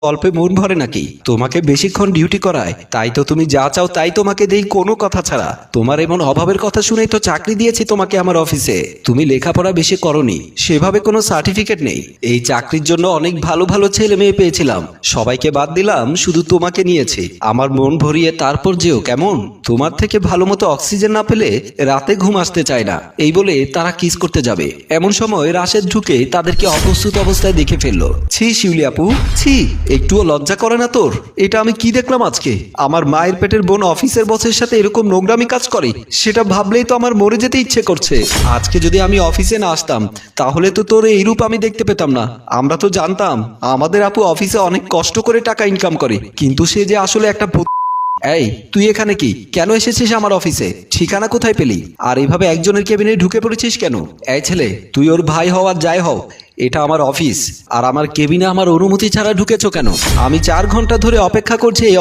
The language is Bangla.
অল্পে মন ভরে নাকি? তোমাকে বেশিক্ষণ ডিউটি করায়, তাই তো তুমি যা চাও তাই তোমাকে দেই কোনো কথা ছাড়া। তোমার এমন অভাবের কথা শুনেই তো চাকরি দিয়েছি তোমাকে আমার অফিসে। তুমি লেখাপড়া বেশি করনি, সেভাবে কোনো সার্টিফিকেট নেই। এই চাকরির জন্য অনেক ভালো ভালো ছেলে মেয়ে পেয়েছিলাম, সবাইকে বাদ দিলাম, শুধু তোমাকে নিয়েছি। আমার মন ভরিয়ে তারপর যেও কেমন? তোমার থেকে ভালো মতো অক্সিজেন না পেলে রাতে ঘুম আসতে চায় না। এই বলে তারা কিস করতে যাবে, এমন সময় রাশেদ ঢুকে তাদেরকে অপ্রস্তুত অবস্থায় দেখে ফেললো। ছি শিউলি আপু, ছি, একটুও লজ্জা করে না তোর? এটা আমি কি দেখলাম আজকে? আমার মায়ের পেটের বোন অফিসের বসের সাথে এরকম নোংরামি কাজ করে, সেটা ভাবলেই তো আমার মরে যেতে ইচ্ছে করছে। আজকে যদি আমি অফিসে না আসতাম তাহলে তো তোর এই রূপ আমি দেখতে পেতাম না। আমরা তো জানতাম আমাদের আপু অফিসে অনেক কষ্ট করে টাকা ইনকাম করে, কিন্তু সে যে আসলে একটা এই তুই এখানে কি কেন এসেছিস আমার অফিসে? ঠিকানা কোথায় পেলি? আর এইভাবে একজনের কেবিনে ঢুকে পড়েছিস কেন? এই ছেলে, তুই ওর ভাই হও আর যাই হও, এটা আমার অফিস, আর আমার কেবিনে আমার অনুমতি ছাড়া ঢুকেছো কেন? আমি 4 ঘন্টা ধরে অপেক্ষা করছি এই